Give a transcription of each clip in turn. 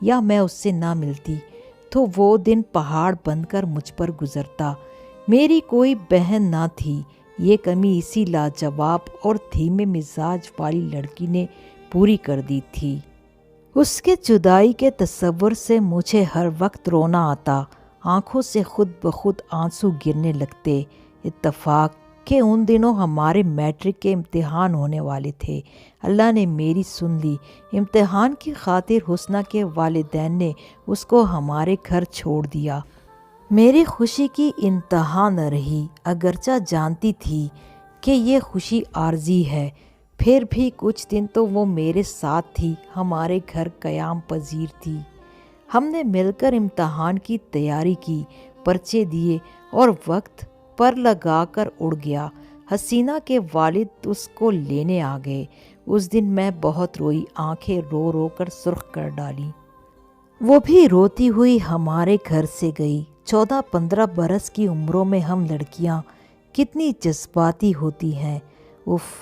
یا میں اس سے نہ ملتی تو وہ دن پہاڑ بن کر مجھ پر گزرتا۔ میری کوئی بہن نہ تھی، یہ کمی اسی لاجواب اور دھیمے مزاج والی لڑکی نے پوری کر دی تھی۔ اس کے جدائی کے تصور سے مجھے ہر وقت رونا آتا، آنکھوں سے خود بخود آنسو گرنے لگتے۔ اتفاق کہ ان دنوں ہمارے میٹرک کے امتحان ہونے والے تھے۔ اللہ نے میری سن لی۔ امتحان کی خاطر حسنہ کے والدین نے اس کو ہمارے گھر چھوڑ دیا۔ میری خوشی کی انتہا نہ رہی، اگرچہ جانتی تھی کہ یہ خوشی عارضی ہے، پھر بھی کچھ دن تو وہ میرے ساتھ تھی، ہمارے گھر قیام پذیر تھی۔ ہم نے مل کر امتحان کی تیاری کی، پرچے دیے اور وقت پر لگا کر اڑ گیا۔ حسینہ کے والد اس کو لینے آ گئے۔ اس دن میں بہت روئی، آنکھیں رو رو کر سرخ کر ڈالی۔ وہ بھی روتی ہوئی ہمارے گھر سے گئی۔ 14-15 برس کی عمروں میں ہم لڑکیاں کتنی جذباتی ہوتی ہیں،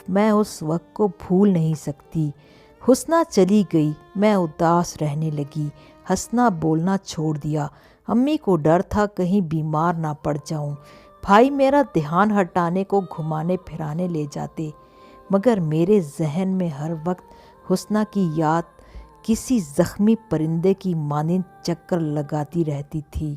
میں اس وقت کو بھول نہیں سکتی۔ حسنہ چلی گئی، میں اداس رہنے لگی، ہنسنا بولنا چھوڑ دیا۔ امی کو ڈر تھا کہیں بیمار نہ پڑ جاؤں۔ بھائی میرا دھیان ہٹانے کو گھمانے پھرانے لے جاتے، مگر میرے ذہن میں ہر وقت حسنہ کی یاد کسی زخمی پرندے کی مانند چکر لگاتی رہتی تھی۔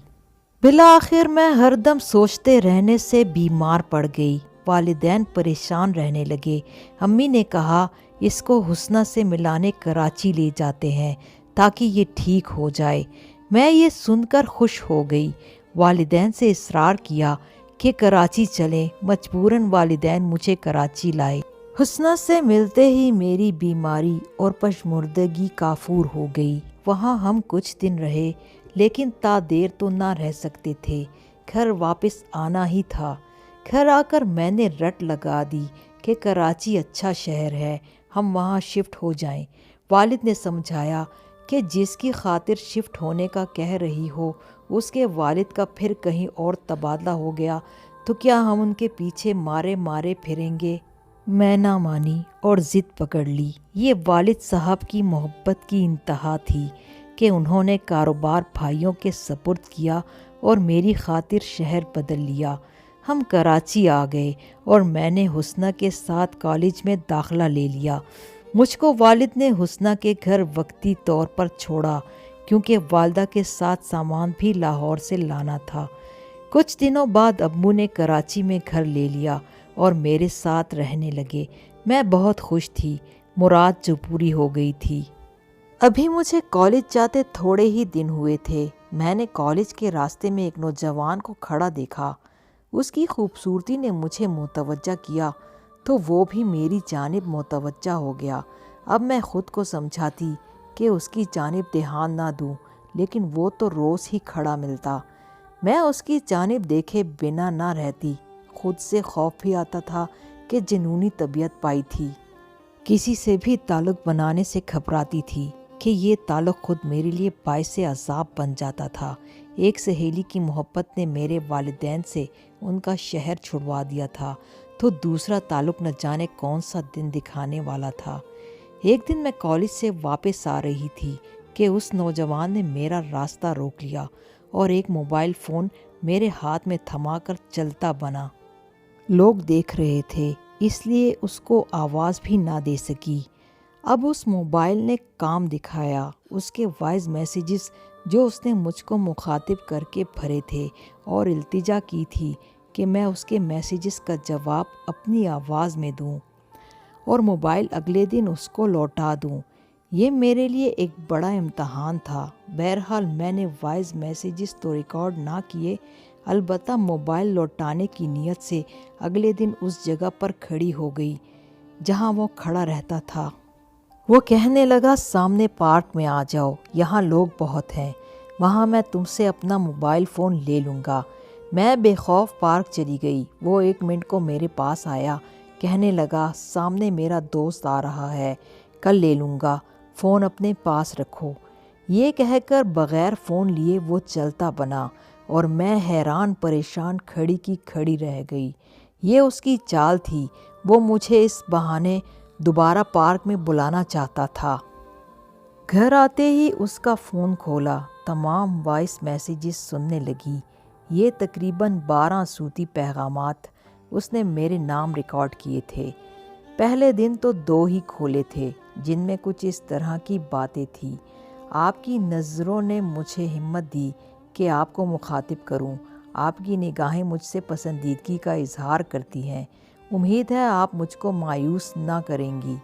بالآخر میں ہر دم سوچتے رہنے سے بیمار پڑ گئی۔ والدین پریشان رہنے لگے۔ امی نے کہا اس کو حسنہ سے ملانے کراچی لے جاتے ہیں تاکہ یہ ٹھیک ہو جائے۔ میں یہ سن کر خوش ہو گئی۔ والدین سے اصرار کیا کہ کراچی چلیں۔ مجبوراً والدین مجھے کراچی لائے۔ حسنہ سے ملتے ہی میری بیماری اور پشمردگی کافور ہو گئی۔ وہاں ہم کچھ دن رہے، لیکن تا دیر تو نہ رہ سکتے تھے، گھر واپس آنا ہی تھا۔ گھر آ کر میں نے رٹ لگا دی کہ کراچی اچھا شہر ہے، ہم وہاں شفٹ ہو جائیں۔ والد نے سمجھایا کہ جس کی خاطر شفٹ ہونے کا کہہ رہی ہو، اس کے والد کا پھر کہیں اور تبادلہ ہو گیا تو کیا ہم ان کے پیچھے مارے مارے پھریں گے؟ میں نہ مانی اور ضد پکڑ لی۔ یہ والد صاحب کی محبت کی انتہا تھی کہ انہوں نے کاروبار بھائیوں کے سپرد کیا اور میری خاطر شہر بدل لیا۔ ہم کراچی آ گئے اور میں نے حسنہ کے ساتھ کالج میں داخلہ لے لیا۔ مجھ کو والد نے حسنہ کے گھر وقتی طور پر چھوڑا کیونکہ والدہ کے ساتھ سامان بھی لاہور سے لانا تھا۔ کچھ دنوں بعد ابو نے کراچی میں گھر لے لیا اور میرے ساتھ رہنے لگے۔ میں بہت خوش تھی، مراد جو پوری ہو گئی تھی۔ ابھی مجھے کالج جاتے تھوڑے ہی دن ہوئے تھے، میں نے کالج کے راستے میں ایک نوجوان کو کھڑا دیکھا۔ اس کی خوبصورتی نے مجھے متوجہ کیا تو وہ بھی میری جانب متوجہ ہو گیا۔ اب میں خود کو سمجھاتی کہ اس کی جانب دھیان نہ دوں، لیکن وہ تو روز ہی کھڑا ملتا۔ میں اس کی جانب دیکھے بنا نہ رہتی، خود سے خوف بھی آتا تھا کہ جنونی طبیعت پائی تھی۔ کسی سے بھی تعلق بنانے سے گھبراتی تھی کہ یہ تعلق خود میرے لیے باعث عذاب بن جاتا تھا۔ ایک سہیلی کی محبت نے میرے والدین سے ان کا شہر چھڑوا دیا تھا تو دوسرا تعلق نہ جانے کون سا دن دکھانے والا تھا۔ ایک دن میں کالج سے واپس آ رہی تھی کہ اس نوجوان نے میرا راستہ روک لیا اور ایک موبائل فون میرے ہاتھ میں تھما کر چلتا بنا۔ لوگ دیکھ رہے تھے، اس لیے اس کو آواز بھی نہ دے سکی۔ اب اس موبائل نے کام دکھایا۔ اس کے وائس میسیجز جو اس نے مجھ کو مخاطب کر کے بھرے تھے اور التجا کی تھی کہ میں اس کے میسیجز کا جواب اپنی آواز میں دوں اور موبائل اگلے دن اس کو لوٹا دوں۔ یہ میرے لیے ایک بڑا امتحان تھا۔ بہرحال میں نے وائس میسیجز تو ریکارڈ نہ کیے، البتہ موبائل لوٹانے کی نیت سے اگلے دن اس جگہ پر کھڑی ہو گئی جہاں وہ کھڑا رہتا تھا۔ وہ کہنے لگا سامنے پارک میں آ جاؤ، یہاں لوگ بہت ہیں، وہاں میں تم سے اپنا موبائل فون لے لوں گا۔ میں بے خوف پارک چلی گئی۔ وہ 1 منٹ کو میرے پاس آیا، کہنے لگا سامنے میرا دوست آ رہا ہے، کل لے لوں گا، فون اپنے پاس رکھو۔ یہ کہہ کر بغیر فون لیے وہ چلتا بنا اور میں حیران پریشان کھڑی کی کھڑی رہ گئی۔ یہ اس کی چال تھی، وہ مجھے اس بہانے دوبارہ پارک میں بلانا چاہتا تھا۔ گھر آتے ہی اس کا فون کھولا، تمام وائس میسیجز سننے لگی۔ یہ تقریباً 12 صوتی پیغامات اس نے میرے نام ریکارڈ کیے تھے۔ پہلے دن تو 2 ہی کھولے تھے جن میں کچھ اس طرح کی باتیں تھیں: آپ کی نظروں نے مجھے ہمت دی کہ آپ کو مخاطب کروں، آپ کی نگاہیں مجھ سے پسندیدگی کا اظہار کرتی ہیں، امید ہے آپ مجھ کو مایوس نہ کریں گی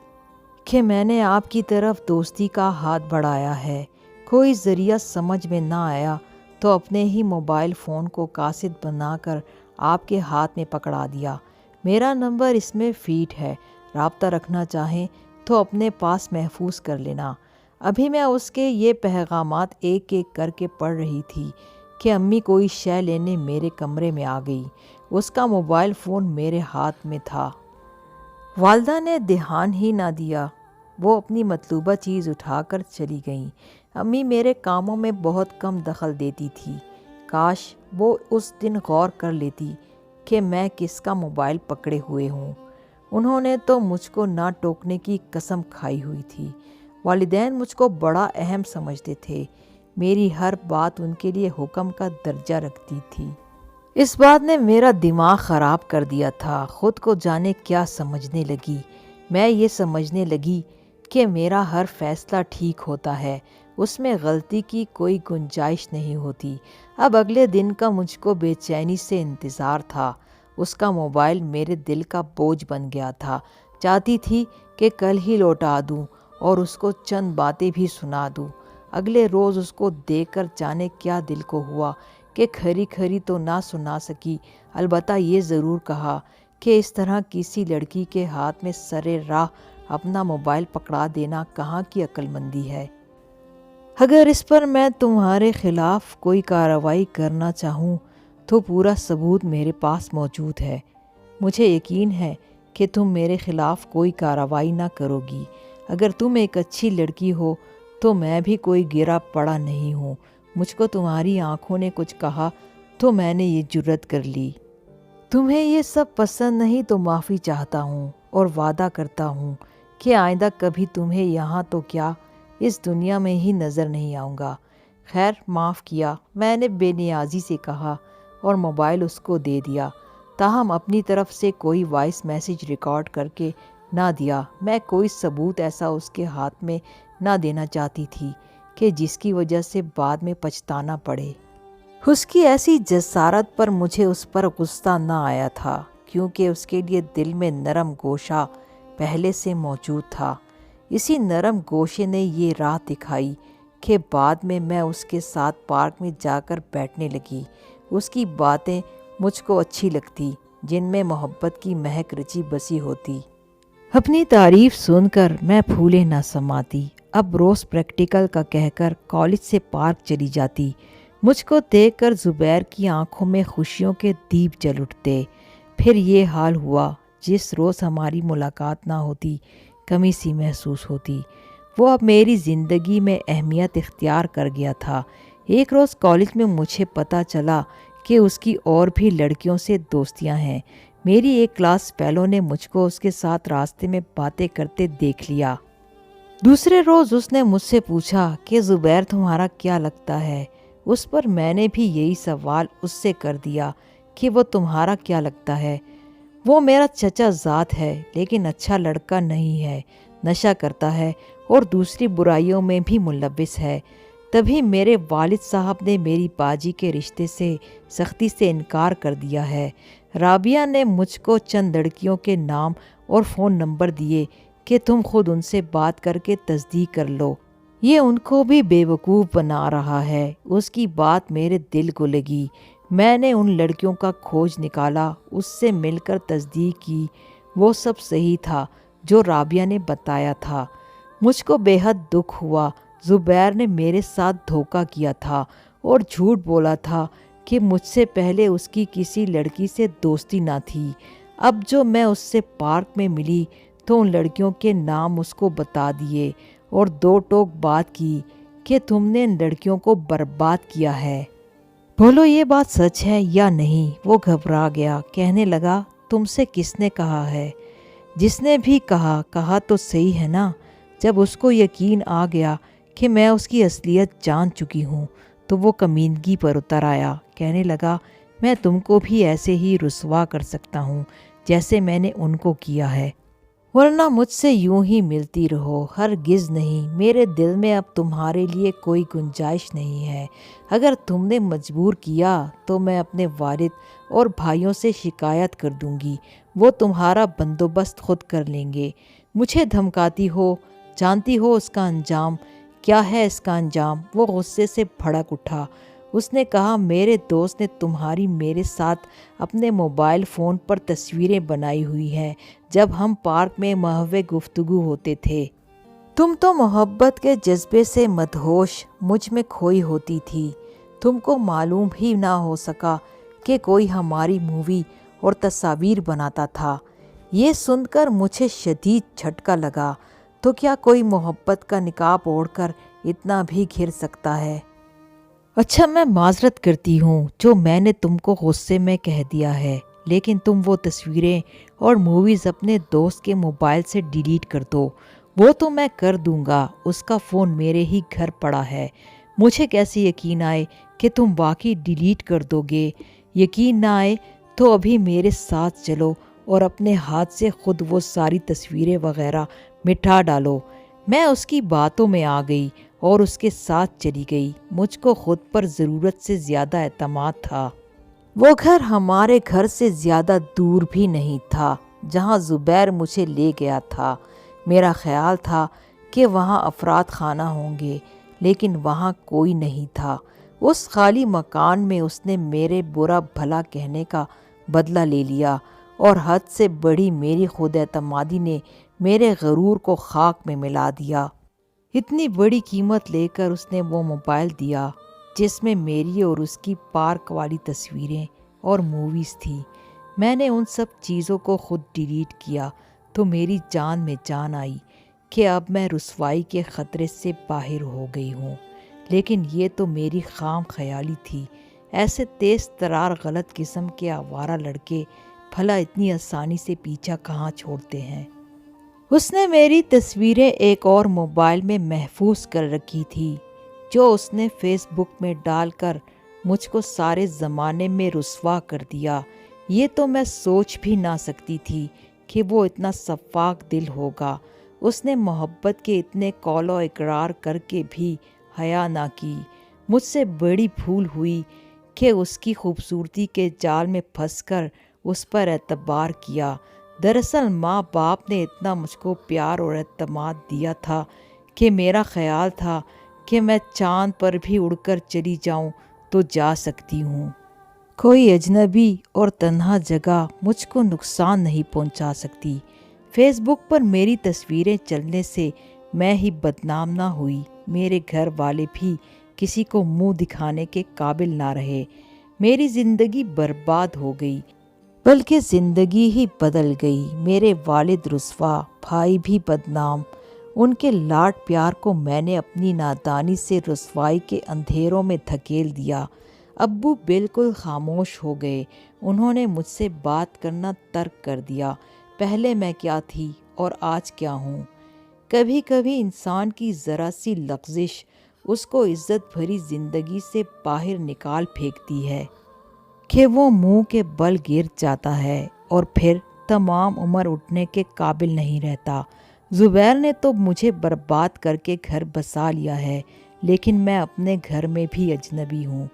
کہ میں نے آپ کی طرف دوستی کا ہاتھ بڑھایا ہے۔ کوئی ذریعہ سمجھ میں نہ آیا تو اپنے ہی موبائل فون کو قاصد بنا کر آپ کے ہاتھ میں پکڑا دیا۔ میرا نمبر اس میں فیڈ ہے، رابطہ رکھنا چاہیں تو اپنے پاس محفوظ کر لینا۔ ابھی میں اس کے یہ پیغامات ایک ایک کر کے پڑھ رہی تھی کہ امی کوئی شے لینے میرے کمرے میں آ گئی۔ اس کا موبائل فون میرے ہاتھ میں تھا۔ والدہ نے دھیان ہی نہ دیا، وہ اپنی مطلوبہ چیز اٹھا کر چلی گئیں۔ امی میرے کاموں میں بہت کم دخل دیتی تھی۔ کاش وہ اس دن غور کر لیتی کہ میں کس کا موبائل پکڑے ہوئے ہوں۔ انہوں نے تو مجھ کو نہ ٹوکنے کی قسم کھائی ہوئی تھی۔ والدین مجھ کو بڑا اہم سمجھتے تھے، میری ہر بات ان کے لیے حکم کا درجہ رکھتی تھی۔ اس بات نے میرا دماغ خراب کر دیا تھا۔ خود کو جانے کیا سمجھنے لگی۔ میں یہ سمجھنے لگی کہ میرا ہر فیصلہ ٹھیک ہوتا ہے، اس میں غلطی کی کوئی گنجائش نہیں ہوتی۔ اب اگلے دن کا مجھ کو بے چینی سے انتظار تھا۔ اس کا موبائل میرے دل کا بوجھ بن گیا تھا۔ چاہتی تھی کہ کل ہی لوٹا دوں اور اس کو چند باتیں بھی سنا دوں۔ اگلے روز اس کو دیکھ کر جانے کیا دل کو ہوا کہ کھری کھری تو نہ سنا سکی، البتہ یہ ضرور کہا کہ اس طرح کسی لڑکی کے ہاتھ میں سرے راہ اپنا موبائل پکڑا دینا کہاں کی عقل مندی ہے۔ اگر اس پر میں تمہارے خلاف کوئی کارروائی کرنا چاہوں تو پورا ثبوت میرے پاس موجود ہے۔ مجھے یقین ہے کہ تم میرے خلاف کوئی کارروائی نہ کرو گی۔ اگر تم ایک اچھی لڑکی ہو تو میں بھی کوئی گرا پڑا نہیں ہوں۔ مجھ کو تمہاری آنکھوں نے کچھ کہا تو میں نے یہ جرت کر لی۔ تمہیں یہ سب پسند نہیں تو معافی چاہتا ہوں اور وعدہ کرتا ہوں کہ آئندہ کبھی تمہیں یہاں تو کیا اس دنیا میں ہی نظر نہیں آؤں گا۔ خیر معاف کیا، میں نے بے نیازی سے کہا اور موبائل اس کو دے دیا، تاہم اپنی طرف سے کوئی وائس میسیج ریکارڈ کر کے نہ دیا۔ میں کوئی ثبوت ایسا اس کے ہاتھ میں نہ دینا چاہتی تھی کہ جس کی وجہ سے بعد میں پچھتانا پڑے۔ اس کی ایسی جسارت پر مجھے اس پر غصہ نہ آیا تھا، کیونکہ اس کے لیے دل میں نرم گوشہ پہلے سے موجود تھا۔ اسی نرم گوشے نے یہ راہ دکھائی کہ بعد میں میں اس کے ساتھ پارک میں جا کر بیٹھنے لگی۔ اس کی باتیں مجھ کو اچھی لگتی، جن میں محبت کی مہک رچی بسی ہوتی۔ اپنی تعریف سن کر میں پھولے نہ سماتی۔ اب روز پریکٹیکل کا کہہ کر کالج سے پارک چلی جاتی۔ مجھ کو دیکھ کر زبیر کی آنکھوں میں خوشیوں کے دیپ جل اٹھتے۔ پھر یہ حال ہوا، جس روز ہماری ملاقات نہ ہوتی کمی سی محسوس ہوتی۔ وہ اب میری زندگی میں اہمیت اختیار کر گیا تھا۔ ایک روز کالج میں مجھے پتہ چلا کہ اس کی اور بھی لڑکیوں سے دوستیاں ہیں۔ میری ایک کلاس فیلو نے مجھ کو اس کے ساتھ راستے میں باتیں کرتے دیکھ لیا۔ دوسرے روز اس نے مجھ سے پوچھا کہ زبیر تمہارا کیا لگتا ہے؟ اس پر میں نے بھی یہی سوال اس سے کر دیا کہ وہ تمہارا کیا لگتا ہے؟ وہ میرا چچا زاد ہے، لیکن اچھا لڑکا نہیں ہے، نشہ کرتا ہے اور دوسری برائیوں میں بھی ملوث ہے۔ تبھی میرے والد صاحب نے میری باجی کے رشتے سے سختی سے انکار کر دیا ہے۔ رابعہ نے مجھ کو چند لڑکیوں کے نام اور فون نمبر دیے کہ تم خود ان سے بات کر کے تصدیق کر لو، یہ ان کو بھی بے وقوف بنا رہا ہے۔ اس کی بات میرے دل کو لگی۔ میں نے ان لڑکیوں کا کھوج نکالا، اس سے مل کر تصدیق کی، وہ سب صحیح تھا جو رابعہ نے بتایا تھا۔ مجھ کو بے حد دکھ ہوا۔ زبیر نے میرے ساتھ دھوکہ کیا تھا اور جھوٹ بولا تھا کہ مجھ سے پہلے اس کی کسی لڑکی سے دوستی نہ تھی۔ اب جو میں اس سے پارک میں ملی تو ان لڑکیوں کے نام اس کو بتا دیے اور دو ٹوک بات کی کہ تم نے ان لڑکیوں کو برباد کیا ہے۔ بولو یہ بات سچ ہے یا نہیں؟ وہ گھبرا گیا، کہنے لگا تم سے کس نے کہا ہے؟ جس نے بھی کہا تو صحیح ہے نا۔ جب اس کو یقین آ گیا کہ میں اس کی اصلیت جان چکی ہوں تو وہ کمینگی پر اتر آیا، کہنے لگا میں تم کو بھی ایسے ہی رسوا کر سکتا ہوں جیسے میں نے ان کو کیا ہے، ورنہ مجھ سے یوں ہی ملتی رہو، ہرگز نہیں، میرے دل میں اب تمہارے لیے کوئی گنجائش نہیں ہے، اگر تم نے مجبور کیا تو میں اپنے والد اور بھائیوں سے شکایت کر دوں گی، وہ تمہارا بندوبست خود کر لیں گے۔ مجھے دھمکاتی ہو، جانتی ہو اس کا انجام کیا ہے؟ اس کا انجام؟ وہ غصے سے بھڑک اٹھا۔ اس نے کہا میرے دوست نے تمہاری میرے ساتھ اپنے موبائل فون پر تصویریں بنائی ہوئی ہیں جب ہم پارک میں محو گفتگو ہوتے تھے۔ تم تو محبت کے جذبے سے مدہوش مجھ میں کھوئی ہوتی تھی، تم کو معلوم بھی نہ ہو سکا کہ کوئی ہماری مووی اور تصاویر بناتا تھا۔ یہ سن کر مجھے شدید جھٹکا لگا، تو کیا کوئی محبت کا نقاب اوڑھ کر اتنا بھی گھر سکتا ہے؟ اچھا میں معذرت کرتی ہوں جو میں نے تم کو غصے میں کہہ دیا ہے، لیکن تم وہ تصویریں اور موویز اپنے دوست کے موبائل سے ڈیلیٹ کر دو۔ وہ تو میں کر دوں گا، اس کا فون میرے ہی گھر پڑا ہے، مجھے کیسے یقین آئے کہ تم واقعی ڈیلیٹ کر دو گے؟ یقین نہ آئے تو ابھی میرے ساتھ چلو اور اپنے ہاتھ سے خود وہ ساری تصویریں وغیرہ مٹا ڈالو۔ میں اس کی باتوں میں آ گئی اور اس کے ساتھ چلی گئی۔ مجھ کو خود پر ضرورت سے زیادہ اعتماد تھا۔ وہ گھر ہمارے گھر سے زیادہ دور بھی نہیں تھا جہاں زبیر مجھے لے گیا تھا۔ میرا خیال تھا کہ وہاں افراد خانہ ہوں گے، لیکن وہاں کوئی نہیں تھا۔ اس خالی مکان میں اس نے میرے برا بھلا کہنے کا بدلہ لے لیا، اور حد سے بڑی میری خود اعتمادی نے میرے غرور کو خاک میں ملا دیا۔ اتنی بڑی قیمت لے کر اس نے وہ موبائل دیا جس میں میری اور اس کی پارک والی تصویریں اور موویز تھی۔ میں نے ان سب چیزوں کو خود ڈیلیٹ کیا تو میری جان میں جان آئی کہ اب میں رسوائی کے خطرے سے باہر ہو گئی ہوں، لیکن یہ تو میری خام خیالی تھی۔ ایسے تیز ترار غلط قسم کے آوارہ لڑکے بھلا اتنی آسانی سے پیچھا کہاں چھوڑتے ہیں؟ اس نے میری تصویریں ایک اور موبائل میں محفوظ کر رکھی تھی جو اس نے فیس بک میں ڈال کر مجھ کو سارے زمانے میں رسوا کر دیا۔ یہ تو میں سوچ بھی نہ سکتی تھی کہ وہ اتنا شفاق دل ہوگا۔ اس نے محبت کے اتنے قول و اقرار کر کے بھی حیا نہ کی۔ مجھ سے بڑی بھول ہوئی کہ اس کی خوبصورتی کے جال میں پھنس کر اس پر اعتبار کیا۔ دراصل ماں باپ نے اتنا مجھ کو پیار اور اعتماد دیا تھا کہ میرا خیال تھا کہ میں چاند پر بھی اڑ کر چلی جاؤں تو جا سکتی ہوں۔ کوئی اجنبی اور تنہا جگہ مجھ کو نقصان نہیں پہنچا سکتی۔ فیس بک پر میری تصویریں چلنے سے میں ہی بدنام نہ ہوئی، میرے گھر والے بھی کسی کو منہ دکھانے کے قابل نہ رہے۔ میری زندگی برباد ہو گئی، بلکہ زندگی ہی بدل گئی۔ میرے والد رسوا، بھائی بھی بدنام۔ ان کے لاڈ پیار کو میں نے اپنی نادانی سے رسوائی کے اندھیروں میں دھکیل دیا۔ ابو بالکل خاموش ہو گئے، انہوں نے مجھ سے بات کرنا ترک کر دیا۔ پہلے میں کیا تھی اور آج کیا ہوں؟ کبھی کبھی انسان کی ذرا سی لغزش اس کو عزت بھری زندگی سے باہر نکال پھینکتی ہے کہ وہ منہ کے بل گر جاتا ہے اور پھر تمام عمر اٹھنے کے قابل نہیں رہتا۔ زبیر نے تو مجھے برباد کر کے گھر بسا لیا ہے، لیکن میں اپنے گھر میں بھی اجنبی ہوں۔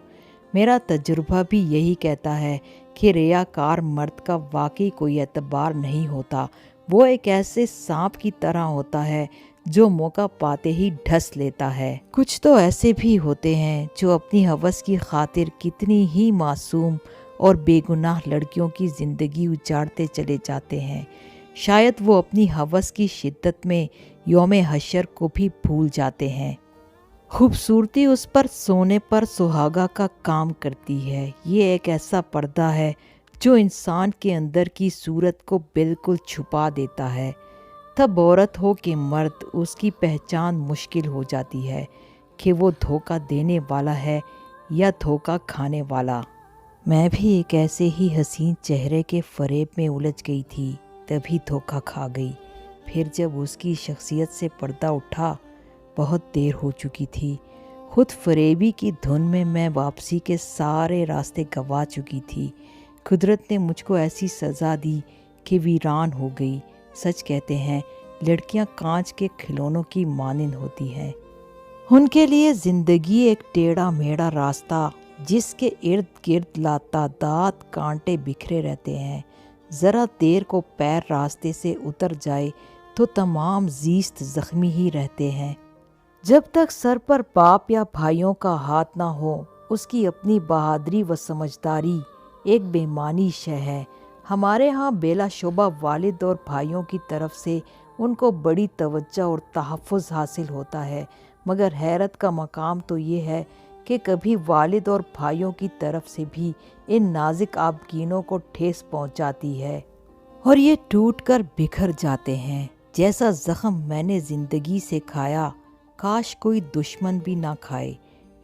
میرا تجربہ بھی یہی کہتا ہے کہ ریاکار مرد کا واقعی کوئی اعتبار نہیں ہوتا، وہ ایک ایسے سانپ کی طرح ہوتا ہے جو موقع پاتے ہی ڈھس لیتا ہے۔ کچھ تو ایسے بھی ہوتے ہیں جو اپنی ہوس کی خاطر کتنی ہی معصوم اور بے گناہ لڑکیوں کی زندگی اجاڑتے چلے جاتے ہیں۔ شاید وہ اپنی ہوس کی شدت میں یوم حشر کو بھی بھول جاتے ہیں۔ خوبصورتی اس پر سونے پر سہاگا کا کام کرتی ہے۔ یہ ایک ایسا پردہ ہے جو انسان کے اندر کی صورت کو بالکل چھپا دیتا ہے۔ تب عورت ہو کہ مرد، اس کی پہچان مشکل ہو جاتی ہے کہ وہ دھوکہ دینے والا ہے یا دھوکہ کھانے والا۔ میں بھی ایک ایسے ہی حسین چہرے کے فریب میں الجھ گئی تھی، تبھی دھوکہ کھا گئی۔ پھر جب اس کی شخصیت سے پردہ اٹھا بہت دیر ہو چکی تھی۔ خود فریبی کی دھن میں میں واپسی کے سارے راستے گنوا چکی تھی۔ قدرت نے مجھ کو ایسی سزا دی کہ ویران ہو گئی۔ سچ کہتے ہیں لڑکیاں کانچ کے کھلونوں کی مانند ہوتی ہیں۔ ان کے لیے زندگی ایک ٹیڑھا میڑھا راستہ جس کے ارد گرد لاتعداد کانٹے بکھرے رہتے ہیں۔ ذرا دیر کو پیر راستے سے اتر جائے تو تمام زیست زخمی ہی رہتے ہیں۔ جب تک سر پر باپ یا بھائیوں کا ہاتھ نہ ہو اس کی اپنی بہادری و سمجھداری ایک بے معنی شے ہے۔ ہمارے ہاں بلا شبہ والد اور بھائیوں کی طرف سے ان کو بڑی توجہ اور تحفظ حاصل ہوتا ہے، مگر حیرت کا مقام تو یہ ہے کہ کبھی والد اور بھائیوں کی طرف سے بھی ان نازک آبگینوں کو ٹھیس پہنچاتی ہے اور یہ ٹوٹ کر بکھر جاتے ہیں۔ جیسا زخم میں نے زندگی سے کھایا کاش کوئی دشمن بھی نہ کھائے۔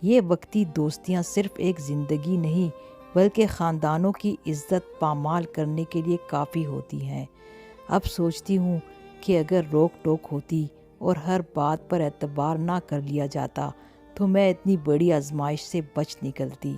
یہ وقتی دوستیاں صرف ایک زندگی نہیں بلکہ خاندانوں کی عزت پامال کرنے کے لیے کافی ہوتی ہیں۔ اب سوچتی ہوں کہ اگر روک ٹوک ہوتی اور ہر بات پر اعتبار نہ کر لیا جاتا تو میں اتنی بڑی آزمائش سے بچ نکلتی۔